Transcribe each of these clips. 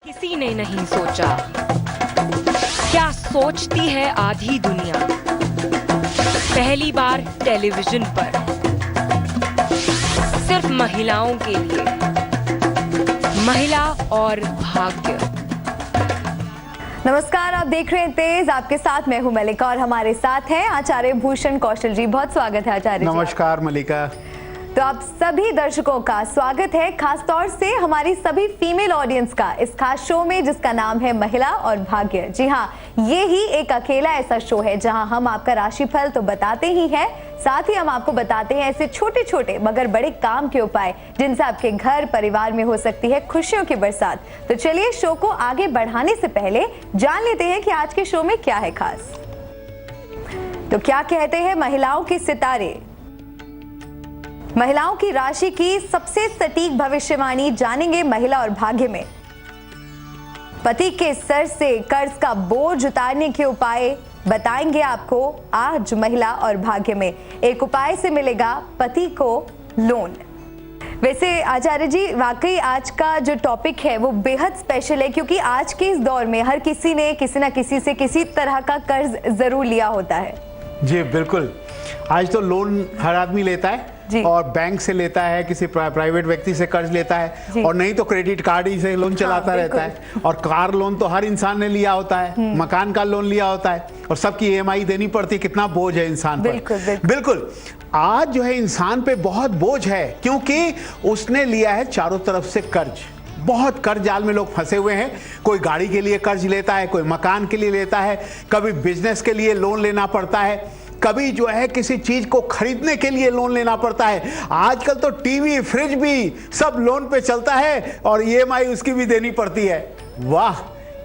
किसी ने नहीं सोचा, क्या सोचती है आधी दुनिया। पहली बार टेलीविजन पर सिर्फ महिलाओं के लिए, महिला और भाग्य। नमस्कार, आप देख रहे हैं तेज, आपके साथ मैं हूं मलिका और हमारे साथ हैं आचार्य भूषण कौशल जी। बहुत स्वागत है आचार्य जी। नमस्कार मलिका। तो आप सभी दर्शकों का स्वागत है, खास तौर से हमारी सभी फीमेल ऑडियंस का इस खास शो में जिसका नाम है महिला और भाग्य। जी हाँ, ये ही एक अकेला ऐसा शो है जहां हम आपका राशिफल तो बताते ही हैं, साथ ही हम आपको बताते हैं ऐसे छोटे छोटे मगर बड़े काम के उपाय जिनसे आपके घर परिवार में हो सकती है खुशियों की बरसात। तो चलिए शो को आगे बढ़ाने से पहले जान लेते हैं कि आज के शो में क्या है खास। तो क्या कहते हैं महिलाओं के सितारे। महिलाओं की राशि की सबसे सटीक भविष्यवाणी जानेंगे महिला और भाग्य में। पति के सर से कर्ज का बोझ उतारने के उपाय बताएंगे आपको आज महिला और भाग्य में। एक उपाय से मिलेगा पति को लोन। वैसे आचार्य जी, वाकई आज का जो टॉपिक है वो बेहद स्पेशल है, क्योंकि आज के इस दौर में हर किसी ने किसी ना किसी से किसी तरह का कर्ज जरूर लिया होता है। जी बिल्कुल, आज तो लोन हर आदमी लेता है और बैंक से लेता है, किसी प्राइवेट व्यक्ति से कर्ज लेता है, और नहीं तो क्रेडिट कार्ड ही से लोन चलाता रहता है। और कार लोन तो हर इंसान ने लिया होता है, मकान का लोन लिया होता है, और सबकी ईएमआई देनी पड़ती है। कितना बोझ है इंसान पर। बिल्कुल आज जो है इंसान पे बहुत बोझ है, क्योंकि उसने लिया है चारों तरफ से कर्ज। बहुत कर्ज जाल में लोग फंसे हुए हैं। कोई गाड़ी के लिए कर्ज लेता है, कोई मकान के लिए लेता है, कभी बिजनेस के लिए लोन लेना पड़ता है, कभी जो है किसी चीज को खरीदने के लिए लोन लेना पड़ता है। आजकल तो टीवी फ्रिज भी सब लोन पे चलता है और ईएमआई उसकी भी देनी पड़ती है। वाह,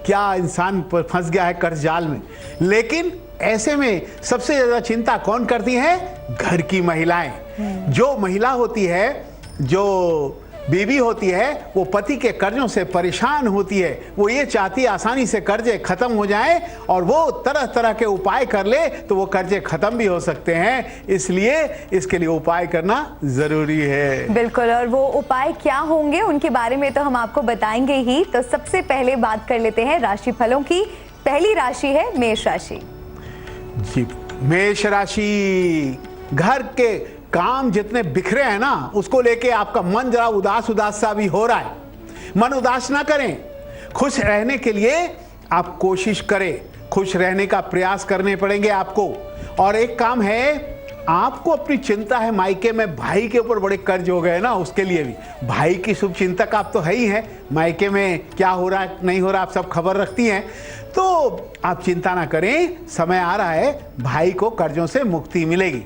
क्या इंसान फंस गया है कर्ज जाल में। लेकिन ऐसे में सबसे ज्यादा चिंता कौन करती है? घर की महिलाएं। जो महिला होती है, जो बीवी होती है, वो पति के कर्जों से परेशान होती है। वो ये चाहती है आसानी से कर्जे खत्म हो जाएं, और वो तरह तरह के उपाय कर ले तो वो कर्जे खत्म भी हो सकते हैं। इसलिए इसके लिए उपाय करना जरूरी है। बिल्कुल, और वो उपाय क्या होंगे उनके बारे में तो हम आपको बताएंगे ही। तो सबसे पहले बात कर लेते हैं राशिफलों की। पहली राशि है मेष राशि। जी, मेष राशि, घर के काम जितने बिखरे हैं ना, उसको लेके आपका मन जरा उदास उदास सा भी हो रहा है। मन उदास ना करें, खुश रहने के लिए आप कोशिश करें। खुश रहने का प्रयास करने पड़ेंगे आपको। और एक काम है, आपको अपनी चिंता है मायके में भाई के ऊपर बड़े कर्ज हो गए ना, उसके लिए भी भाई की शुभ चिंतक आप तो है ही हैं। मायके में क्या हो रहा है नहीं हो रहा आप सब खबर रखती हैं, तो आप चिंता ना करें। समय आ रहा है, भाई को कर्जों से मुक्ति मिलेगी।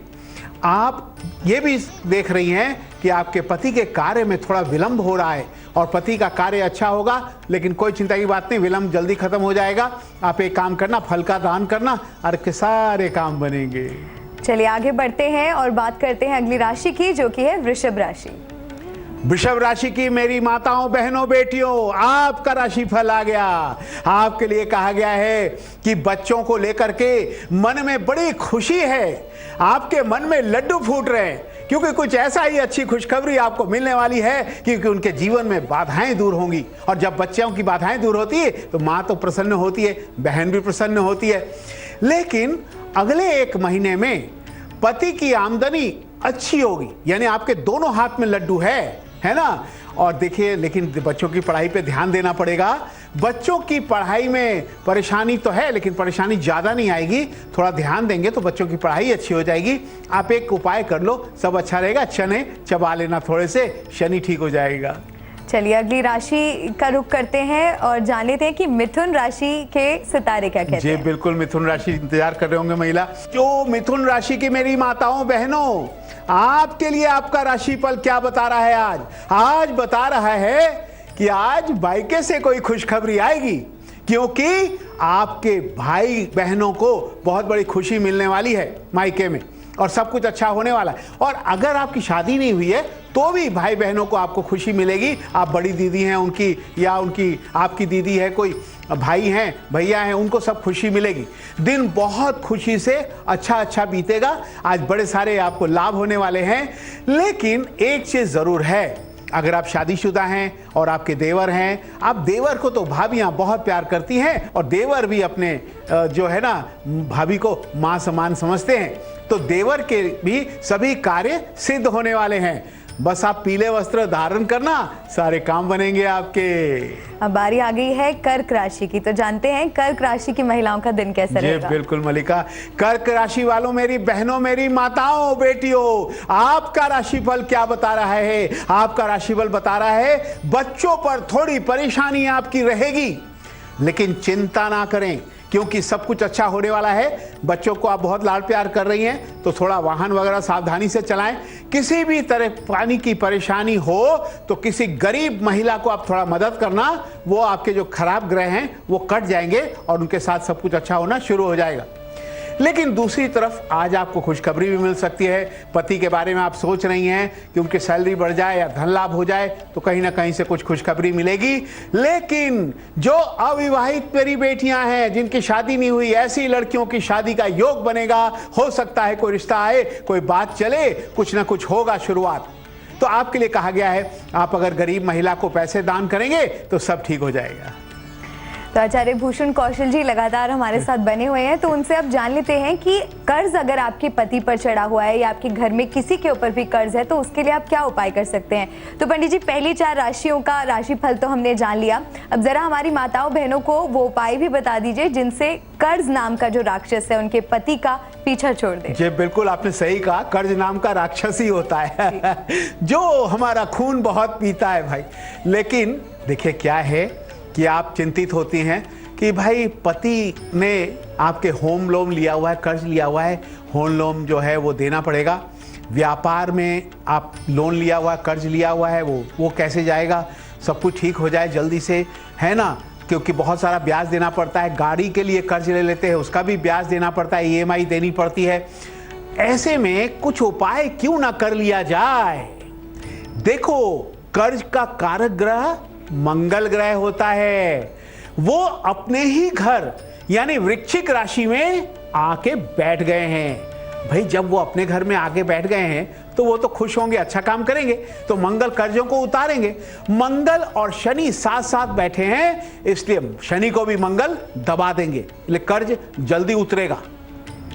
आप ये भी देख रही हैं कि आपके पति के कार्य में थोड़ा विलंब हो रहा है, और पति का कार्य अच्छा होगा, लेकिन कोई चिंता की बात नहीं, विलंब जल्दी खत्म हो जाएगा। आप एक काम करना, फल का दान करना, और के सारे काम बनेंगे। चलिए आगे बढ़ते हैं और बात करते हैं अगली राशि की, जो कि है वृषभ राशि। वृषभ राशि की मेरी माताओं, बहनों, बेटियों, आपका राशिफल आ गया। आपके लिए कहा गया है कि बच्चों को लेकर के मन में बड़ी खुशी है। आपके मन में लड्डू फूट रहे हैं, क्योंकि कुछ ऐसा ही अच्छी खुशखबरी आपको मिलने वाली है, क्योंकि उनके जीवन में बाधाएं दूर होंगी। और जब बच्चों की बाधाएं दूर होती है तो माँ तो प्रसन्न होती है, बहन भी प्रसन्न होती है। लेकिन अगले एक महीने में पति की आमदनी अच्छी होगी, यानी आपके दोनों हाथ में लड्डू है ना। और देखिए, लेकिन बच्चों की पढ़ाई पे ध्यान देना पड़ेगा। बच्चों की पढ़ाई में परेशानी तो है, लेकिन परेशानी ज़्यादा नहीं आएगी। थोड़ा ध्यान देंगे तो बच्चों की पढ़ाई अच्छी हो जाएगी। आप एक उपाय कर लो, सब अच्छा रहेगा। चने चबा लेना थोड़े से, शनि ठीक हो जाएगा। चलिए अगली राशि का रुख करते हैं और जान लेते हैं कि मिथुन राशि के सितारे क्या कहते हैं। जी बिल्कुल, मिथुन राशि इंतजार कर रहे होंगे महिला। जो मिथुन राशि की मेरी माताओं, बहनों, आपके लिए आपका राशिफल क्या बता रहा है आज बता रहा है कि आज मायके से कोई खुशखबरी आएगी, क्योंकि आपके भाई बहनों को बहुत बड़ी खुशी मिलने वाली है मायके में, और सब कुछ अच्छा होने वाला है। और अगर आपकी शादी नहीं हुई है तो भी भाई बहनों को आपको खुशी मिलेगी। आप बड़ी दीदी हैं उनकी, या उनकी आपकी दीदी है, कोई भाई हैं, भैया हैं, उनको सब खुशी मिलेगी। दिन बहुत खुशी से अच्छा बीतेगा। आज बड़े सारे आपको लाभ होने वाले हैं। लेकिन एक चीज जरूर है अगर आप शादीशुदा हैं और आपके देवर हैं, आप देवर को तो भाभियां बहुत प्यार करती हैं और देवर भी अपने जो है ना भाभी को मां समान समझते हैं, तो देवर के भी सभी कार्य सिद्ध होने वाले हैं। बस आप पीले वस्त्र धारण करना, सारे काम बनेंगे आपके। अब बारी आ गई है कर्क राशि की, तो जानते हैं कर्क राशि की महिलाओं का दिन कैसा रहेगा। बिल्कुल मलिका, कर्क राशि वालों, मेरी बहनों, मेरी माताओं, बेटियों, आपका राशिफल क्या बता रहा है? आपका राशिफल बता रहा है बच्चों पर थोड़ी परेशानी आपकी रहेगी, लेकिन चिंता ना करें क्योंकि सब कुछ अच्छा होने वाला है। बच्चों को आप बहुत लाड प्यार कर रही हैं तो थोड़ा वाहन वगैरह सावधानी से चलाएं। किसी भी तरह पानी की परेशानी हो तो किसी गरीब महिला को आप थोड़ा मदद करना, वो आपके जो खराब ग्रह हैं वो कट जाएंगे और उनके साथ सब कुछ अच्छा होना शुरू हो जाएगा। लेकिन दूसरी तरफ आज आपको खुशखबरी भी मिल सकती है। पति के बारे में आप सोच रही हैं कि उनकी सैलरी बढ़ जाए या धन लाभ हो जाए, तो कहीं ना कहीं से कुछ खुशखबरी मिलेगी। लेकिन जो अविवाहित मेरी बेटियां हैं जिनकी शादी नहीं हुई, ऐसी लड़कियों की शादी का योग बनेगा। हो सकता है कोई रिश्ता आए, कोई बात चले, कुछ ना कुछ होगा शुरुआत। तो आपके लिए कहा गया है आप अगर गरीब महिला को पैसे दान करेंगे तो सब ठीक हो जाएगा। तो आचार्य भूषण कौशल जी लगातार हमारे साथ बने हुए हैं, तो उनसे अब जान लेते हैं कि कर्ज अगर आपके पति पर चढ़ा हुआ है या आपके घर में किसी के ऊपर भी कर्ज है तो उसके लिए आप क्या उपाय कर सकते हैं। तो पंडित जी, पहली 4 राशियों का राशिफल तो हमने जान लिया, अब जरा हमारी माताओं बहनों को वो उपाय भी बता दीजिए जिनसे कर्ज नाम का जो राक्षस है उनके पति का पीछा छोड़ दे। जी बिल्कुल, आपने सही कहा, कर्ज नाम का राक्षस ही होता है जो हमारा खून बहुत पीता है भाई। लेकिन देखिए क्या है कि आप चिंतित होती हैं कि भाई पति ने आपके होम लोन लिया हुआ है, कर्ज लिया हुआ है, होम लोन जो है वो देना पड़ेगा। व्यापार में आप लोन लिया हुआ है, कर्ज लिया हुआ है, वो कैसे जाएगा? सब कुछ ठीक हो जाए जल्दी से, है ना, क्योंकि बहुत सारा ब्याज देना पड़ता है। गाड़ी के लिए कर्ज ले लेते हैं, उसका भी ब्याज देना पड़ता है, EMI देनी पड़ती है। ऐसे में कुछ उपाय क्यों ना कर लिया जाए। देखो, कर्ज का कारक ग्रह मंगल ग्रह होता है, वो अपने ही घर यानी वृश्चिक राशि में आके बैठ गए हैं। भाई जब वो अपने घर में आके बैठ गए हैं तो वो तो खुश होंगे, अच्छा काम करेंगे, तो मंगल कर्जों को उतारेंगे। मंगल और शनि साथ साथ बैठे हैं, इसलिए शनि को भी मंगल दबा देंगे, इसलिए कर्ज जल्दी उतरेगा।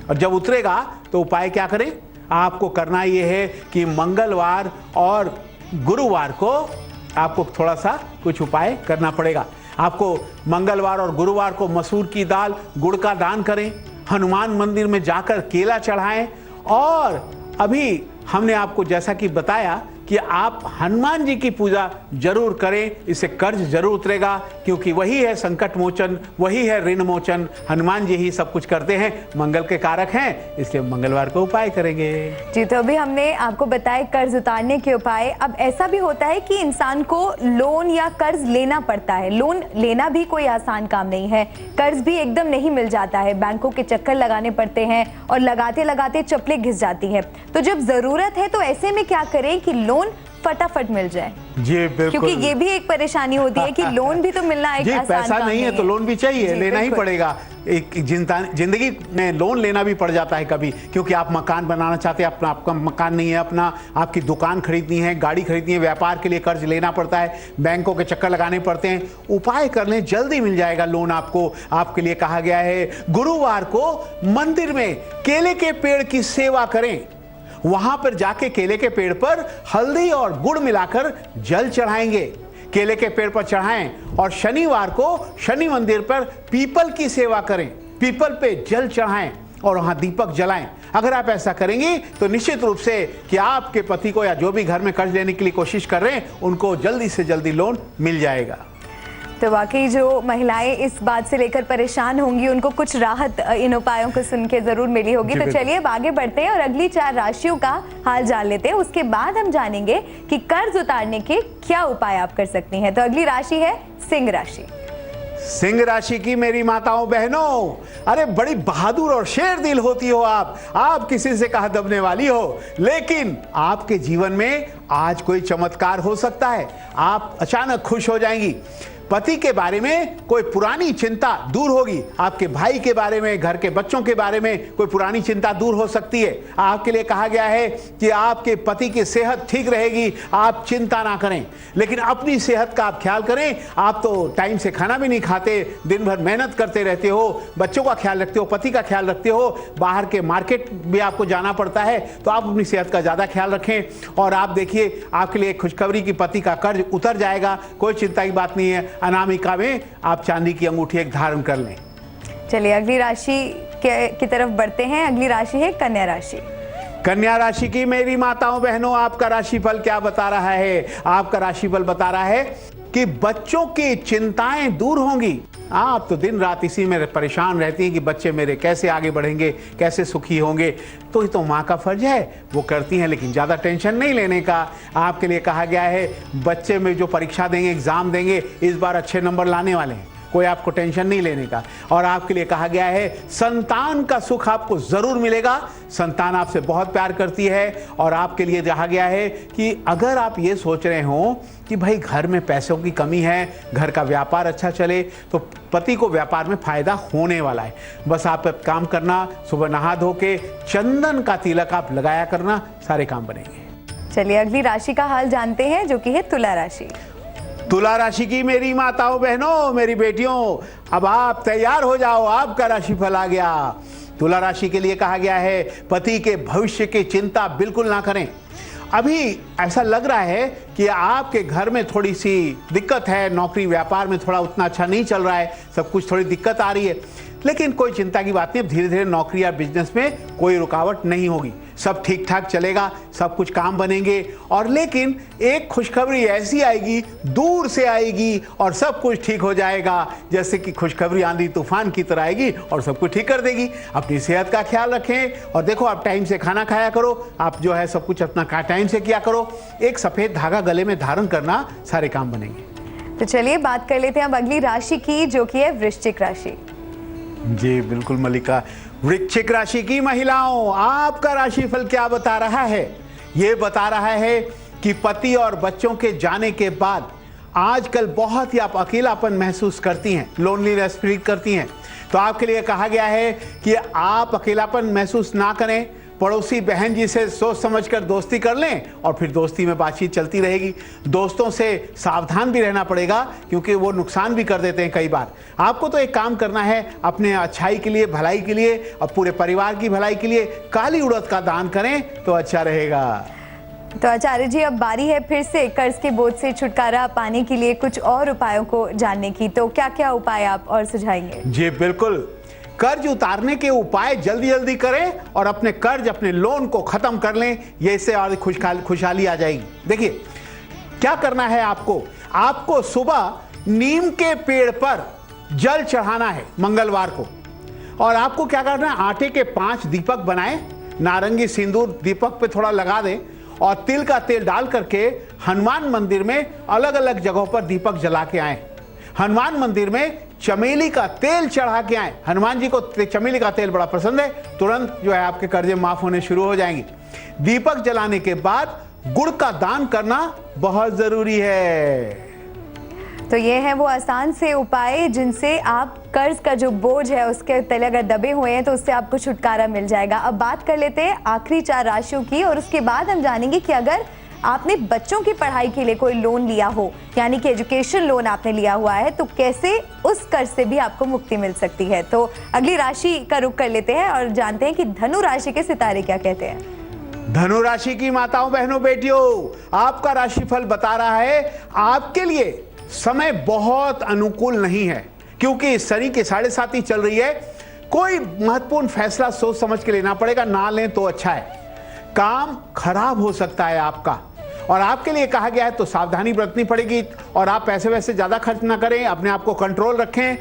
और जब उतरेगा तो उपाय क्या करें? आपको करना यह है कि मंगलवार और गुरुवार को आपको थोड़ा सा कुछ उपाय करना पड़ेगा। आपको मंगलवार और गुरुवार को मसूर की दाल, गुड़ का दान करें, हनुमान मंदिर में जाकर केला चढ़ाएं, और अभी हमने आपको जैसा कि बताया कि आप हनुमान जी की पूजा जरूर करें, इससे कर्ज जरूर उतरेगा, क्योंकि वही है संकट मोचन, वही है ऋण मोचन। हनुमान जी ही सब कुछ करते हैं, मंगल के कारक हैं, इसलिए मंगलवार को उपाय करेंगे। जी, तो अभी हमने आपको बताया कर्ज उतारने के उपाय। अब ऐसा भी होता है कि इंसान को लोन या कर्ज लेना पड़ता है। लोन लेना भी कोई आसान काम नहीं है, कर्ज भी एकदम नहीं मिल जाता है, बैंकों के चक्कर लगाने पड़ते हैं और लगाते लगाते चप्पलें घिस जाती है। तो जब जरूरत है तो ऐसे में क्या करें कि लोन फटाफट मिल जाए। जी बिल्कुल, क्योंकि ये भी एक परेशानी होती है कि लोन भी तो मिलना एक आसान पैसा काम नहीं है तो लोन भी चाहिए, लेना ही पड़ेगा। एक जिंदगी में लोन लेना भी पड़ जाता है कभी, क्योंकि आप मकान बनाना चाहते हैं, अपना आपका मकान नहीं है, अपना आपकी दुकान खरीदनी है, गाड़ी खरीदनी है, व्यापार के लिए कर्ज लेना पड़ता है, बैंकों के चक्कर लगाने पड़ते हैं। उपाय कर लें, जल्दी मिल जाएगा लोन आपको। आपके लिए कहा गया है गुरुवार को मंदिर में केले के पेड़ की सेवा करें, वहां पर जाके केले के पेड़ पर हल्दी और गुड़ मिलाकर जल चढ़ाएंगे, केले के पेड़ पर चढ़ाएं। और शनिवार को शनि मंदिर पर पीपल की सेवा करें, पीपल पे जल चढ़ाएं और वहां दीपक जलाएं। अगर आप ऐसा करेंगी तो निश्चित रूप से कि आपके पति को या जो भी घर में कर्ज लेने के लिए कोशिश कर रहे हैं उनको जल्दी से जल्दी लोन मिल जाएगा। तो वाकई जो महिलाएं इस बात से लेकर परेशान होंगी उनको कुछ राहत इन उपायों को सुन के जरूर मिली होगी। तो चलिए अब आगे बढ़ते हैं और अगली 4 राशियों का हाल जान लेते हैं। उसके बाद हम जानेंगे कि कर्ज उतारने के क्या उपाय आप कर सकती हैं। तो अगली राशि है सिंह राशि। सिंह राशि की मेरी माताओं बहनों, अरे बड़ी बहादुर और शेर दिल होती हो आप किसी से कहा दबने वाली हो, लेकिन आपके जीवन में आज कोई चमत्कार हो सकता है, आप अचानक खुश हो जाएंगी। पति के बारे में कोई पुरानी चिंता दूर होगी, आपके भाई के बारे में, घर के बच्चों के बारे में कोई पुरानी चिंता दूर हो सकती है। आपके लिए कहा गया है कि आपके पति की सेहत ठीक रहेगी, आप चिंता ना करें। लेकिन अपनी सेहत का आप ख्याल करें। आप तो टाइम से खाना भी नहीं खाते, दिन भर मेहनत करते रहते हो, बच्चों का ख्याल रखते हो, पति का ख्याल रखते हो, बाहर के मार्केट भी आपको जाना पड़ता है, तो आप अपनी सेहत का ज्यादा ख्याल रखें। और आप देखिए, आपके लिए खुशखबरी की पति का कर्ज उतर जाएगा, कोई चिंता की बात नहीं है। अनामिका में आप चांदी की अंगूठी एक धारण कर लें। चलिए अगली राशि की तरफ बढ़ते हैं। अगली राशि है कन्या राशि। कन्या राशि की मेरी माताओं बहनों, आपका राशिफल क्या बता रहा है? आपका राशिफल बता रहा है कि बच्चों की चिंताएं दूर होंगी। आप तो दिन रात इसी में परेशान रहती हैं कि बच्चे मेरे कैसे आगे बढ़ेंगे, कैसे सुखी होंगे। तो ये तो माँ का फर्ज है, वो करती हैं, लेकिन ज़्यादा टेंशन नहीं लेने का। आपके लिए कहा गया है, बच्चे में जो परीक्षा देंगे, एग्जाम देंगे, इस बार अच्छे नंबर लाने वाले हैं, कोई आपको टेंशन नहीं लेने का। और आपके लिए कहा गया है, संतान का सुख आपको जरूर मिलेगा। संतान आपसे बहुत प्यार करती है। और आपके लिए कहा गया है कि अगर आप ये सोच रहे हो कि भाई घर में पैसों की कमी है, घर का व्यापार अच्छा चले, तो पति को व्यापार में फायदा होने वाला है। बस आप एक काम करना, सुबह नहा धो के चंदन का तिलक आप लगाया करना, सारे काम बनेंगे। चलिए अगली राशि का हाल जानते हैं, जो कि है तुला राशि। तुला राशि की मेरी माताओं बहनों, मेरी बेटियों, अब आप तैयार हो जाओ, आपका राशिफल आ गया। तुला राशि के लिए कहा गया है, पति के भविष्य की चिंता बिल्कुल ना करें। अभी ऐसा लग रहा है कि आपके घर में थोड़ी सी दिक्कत है, नौकरी व्यापार में थोड़ा उतना अच्छा नहीं चल रहा है, सब कुछ थोड़ी दिक्कत आ रही है। लेकिन कोई चिंता की बात नहीं, अब धीरे धीरे नौकरी या बिजनेस में कोई रुकावट नहीं होगी, सब ठीक ठाक चलेगा, सब कुछ काम बनेंगे। और लेकिन एक खुशखबरी ऐसी आएगी, दूर से आएगी और सब कुछ ठीक हो जाएगा, जैसे कि खुशखबरी आंधी तूफान की तरह आएगी और सब कुछ ठीक कर देगी। अपनी सेहत का ख्याल रखें और देखो, आप टाइम से खाना खाया करो, आप जो है सब कुछ अपना टाइम से किया करो। एक सफेद धागा गले में धारण करना, सारे काम बनेंगे। तो चलिए बात कर लेते हैं अब अगली राशि की, जो कि है वृश्चिक राशि। जी बिल्कुल मलिका, वृश्चिक राशि की महिलाओं, आपका राशिफल क्या बता रहा है? ये बता रहा है कि पति और बच्चों के जाने के बाद आजकल बहुत ही आप अकेलापन महसूस करती हैं, लोनलीनेस फील करती हैं। तो आपके लिए कहा गया है कि आप अकेलापन महसूस ना करें, पड़ोसी बहन जी से सोच समझकर दोस्ती कर लें और फिर दोस्ती में बातचीत चलती रहेगी। दोस्तों से सावधान भी रहना पड़ेगा, क्योंकि वो नुकसान भी कर देते हैं कई बार। आपको तो एक काम करना है, अपने अच्छाई के लिए, भलाई के लिए और पूरे परिवार की भलाई के लिए काली उड़द का दान करें तो अच्छा रहेगा। तो आचार्य जी, अब बारी है फिर से कर्ज के बोझ से छुटकारा पाने के लिए कुछ और उपायों को जानने की। तो क्या क्या उपाय आप और सुझाएंगे? जी बिल्कुल, कर्ज उतारने के उपाय जल्दी जल्दी करें और अपने कर्ज, अपने लोन को खत्म कर लें, ये इससे और खुशहाली आ जाएगी। देखिए क्या करना है आपको सुबह नीम के पेड़ पर जल चढ़ाना है मंगलवार को। और आपको क्या करना है, आटे के 5 दीपक बनाएं, नारंगी सिंदूर दीपक पे थोड़ा लगा दें और तिल का तेल डाल करके हनुमान मंदिर में अलग अलग जगहों पर दीपक जला के आए। हनुमान मंदिर में चमेली का तेल चढ़ा के आए। हनुमान जी को चमेली का तेल बड़ा पसंद है, तुरंत जो है आपके कर्जे माफ होने शुरू हो जाएंगे। दीपक जलाने के बाद गुड़ का दान करना बहुत जरूरी है। तो ये है वो आसान से उपाय जिनसे आप कर्ज का जो बोझ है उसके तले अगर दबे हुए हैं तो उससे आपको छुटकारा मिल जाएगा। अब बात कर लेते हैं आखिरी 4 राशियों की और उसके बाद हम जानेंगे कि अगर आपने बच्चों की पढ़ाई के लिए कोई लोन लिया हो, यानी कि एजुकेशन लोन आपने लिया हुआ है, तो कैसे उस कर्ज से भी आपको मुक्ति मिल सकती है। तो अगली राशि का रुख कर लेते हैं और जानते हैं कि धनु राशि के सितारे क्या कहते हैं। धनु राशि की माताओं बहनों बेटियों, आपका राशिफल बता रहा है आपके लिए समय बहुत अनुकूल नहीं है, क्योंकि शनि के 7.5 चल रही है। कोई महत्वपूर्ण फैसला सोच समझ के लेना पड़ेगा, ना लें तो अच्छा है। काम खराब हो सकता है आपका, और आपके लिए कहा गया है तो सावधानी बरतनी पड़ेगी। और आप पैसे वैसे ज्यादा खर्च ना करें, अपने आप को कंट्रोल रखें।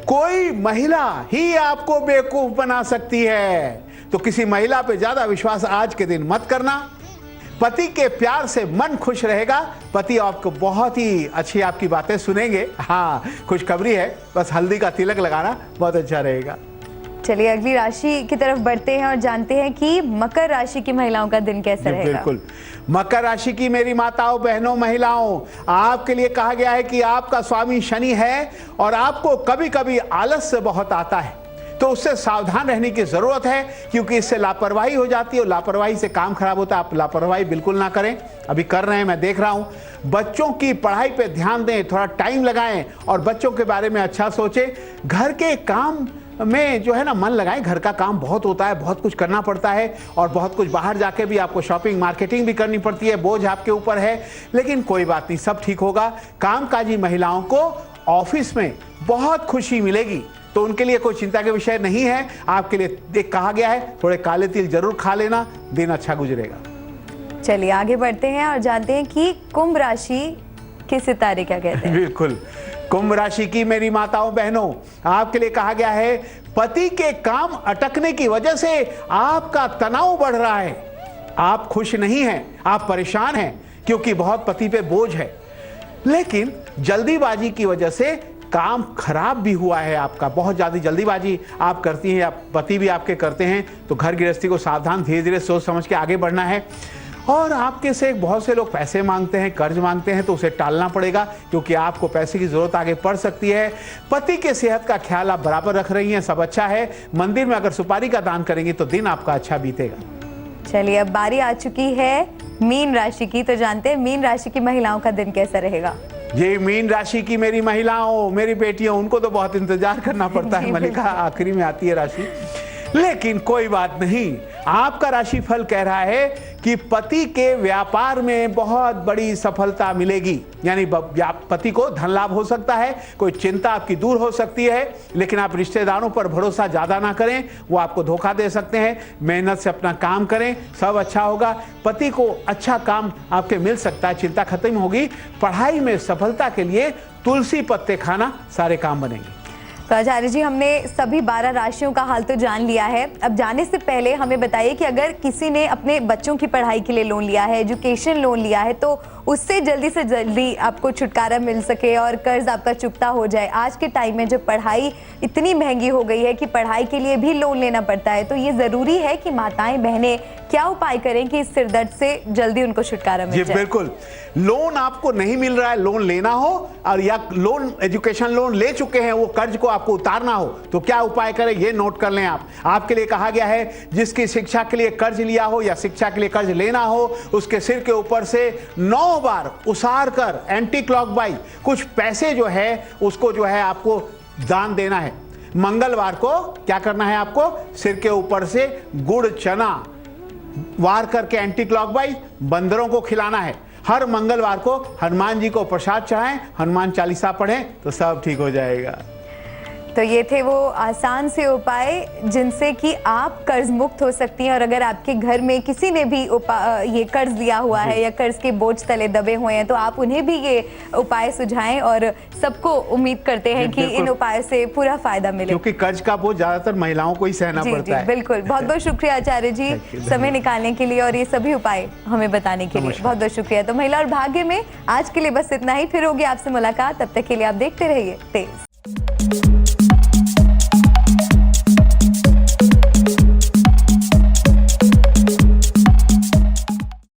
कोई महिला ही आपको बेवकूफ बना सकती है, तो किसी महिला पे ज्यादा विश्वास आज के दिन मत करना। पति के प्यार से मन खुश रहेगा, पति आपको बहुत ही अच्छी आपकी बातें सुनेंगे। हाँ, खुशखबरी है, बस हल्दी का तिलक लगाना बहुत अच्छा रहेगा। चलिए अगली राशि की तरफ बढ़ते हैं और जानते हैं कि मकर राशि की महिलाओं का दिन कैसा रहेगा। बिल्कुल, मकर राशि की मेरी माताओं, बहनों, महिलाओं, आपके लिए कहा गया है कि आपका स्वामी शनि है और आपको कभी कभी आलस्य बहुत आता है, तो उससे सावधान रहने की जरूरत है, क्योंकि इससे लापरवाही हो जाती है और लापरवाही से काम खराब होता है। आप लापरवाही बिल्कुल ना करें, अभी कर रहे हैं, मैं देख रहा हूं। बच्चों की पढ़ाई पे ध्यान दें, थोड़ा टाइम लगाएं और बच्चों के बारे में अच्छा सोचें। घर के काम में जो है ना मन लगाएं, घर का काम बहुत होता है, बहुत कुछ करना पड़ता है और बहुत कुछ बाहर जाके भी आपको शॉपिंग मार्केटिंग भी करनी पड़ती है, बोझ आपके ऊपर है, लेकिन कोई बात नहीं, सब ठीक होगा। कामकाजी महिलाओं को ऑफिस में बहुत खुशी मिलेगी, तो उनके लिए कोई चिंता के विषय नहीं है। आपके लिए देख कहा गया है थोड़े काले तिल जरूर खा लेना, दिन अच्छा गुजरेगा। चलिए आगे बढ़ते हैं और जानते हैं कि कुंभ राशि के सितारे क्या कहते हैं। बिल्कुल, कुंभ राशि की मेरी माताओं, बहनों, आपके लिए कहा गया है पति के काम अटकने की वजह से आपका तनाव बढ़ रहा है। आप खुश नहीं हैं, आप परेशान हैं, क्योंकि बहुत पति पे बोझ है, लेकिन जल्दीबाजी की वजह से काम खराब भी हुआ है आपका। बहुत ज्यादा जल्दीबाजी आप करती हैं, आप पति भी आपके करते हैं, तो घर गृहस्थी को सावधान, धीरे धीरे सोच समझ के आगे बढ़ना है। और आपके से बहुत से लोग पैसे मांगते हैं, कर्ज मांगते हैं, तो उसे टालना पड़ेगा, क्योंकि आपको पैसे की जरूरत आगे पड़ सकती है। पति के सेहत का ख्याल आप बराबर रख रही हैं, सब अच्छा है। मंदिर में अगर सुपारी का दान करेंगे तो दिन आपका अच्छा बीतेगा। चलिए अब बारी आ चुकी है मीन राशि की, तो जानते हैं मीन राशि की महिलाओं का दिन कैसा रहेगा। ये मीन राशि की मेरी महिलाओं, मेरी बेटियों, उनको तो बहुत इंतजार करना पड़ता है, मलिका आखिरी में आती है राशि, लेकिन कोई बात नहीं। आपका राशिफल कह रहा है कि पति के व्यापार में बहुत बड़ी सफलता मिलेगी, यानी पति को धन लाभ हो सकता है, कोई चिंता आपकी दूर हो सकती है, लेकिन आप रिश्तेदारों पर भरोसा ज्यादा ना करें, वो आपको धोखा दे सकते हैं। मेहनत से अपना काम करें, सब अच्छा होगा। पति को अच्छा काम आपके मिल सकता है, चिंता खत्म होगी। पढ़ाई में सफलता के लिए तुलसी पत्ते खाना, सारे काम बनेंगे। तो आचार्य जी, हमने सभी 12 राशियों का हाल तो जान लिया है। अब जाने से पहले हमें बताइए कि अगर किसी ने अपने बच्चों की पढ़ाई के लिए लोन लिया है, एजुकेशन लोन लिया है, तो उससे जल्दी से जल्दी आपको छुटकारा मिल सके और कर्ज आपका चुकता हो जाए। आज के टाइम में जब पढ़ाई इतनी महंगी हो गई है कि पढ़ाई के लिए भी लोन लेना पड़ता है, तो ये जरूरी है कि माताएं बहनें क्या उपाय करें कि इस सिरदर्द से जल्दी उनको छुटकारा मिल जाए। बिल्कुल, लोन आपको नहीं मिल रहा है, लोन लेना हो और या लोन एजुकेशन लोन ले चुके हैं, वो कर्ज को आपको उतारना हो, तो क्या उपाय करें ये नोट कर लें आप। आपके लिए कहा गया है जिसकी शिक्षा के लिए कर्ज लिया हो या शिक्षा के लिए कर्ज लेना हो, उसके सिर के ऊपर से 9 बार उसार कर एंटी क्लॉक वाइज कुछ पैसे जो है उसको जो है आपको दान देना है। मंगलवार को क्या करना है, आपको सिर के ऊपर से गुड़ चना वार करके एंटी क्लॉकवाइज बंदरों को खिलाना है। हर मंगलवार को हनुमान जी को प्रसाद चढ़ाएं, हनुमान चालीसा पढ़ें, तो सब ठीक हो जाएगा। तो ये थे वो आसान से उपाय जिनसे कि आप कर्ज मुक्त हो सकती हैं। और अगर आपके घर में किसी ने भी ये कर्ज लिया हुआ है या कर्ज के बोझ तले दबे हुए हैं, तो आप उन्हें भी ये उपाय सुझाएं और सबको उम्मीद करते हैं कि इन उपायों से पूरा फायदा मिले, क्योंकि कर्ज का बोझ ज्यादातर महिलाओं को ही सहना पड़ता है। बिल्कुल, बहुत बहुत शुक्रिया आचार्य जी समय निकालने के लिए और ये सभी उपाय हमें बताने के लिए बहुत बहुत शुक्रिया। तो महिला और भाग्य में आज के लिए बस इतना ही, फिर होगी आपसे मुलाकात, तब तक के लिए आप देखते रहिए तेज।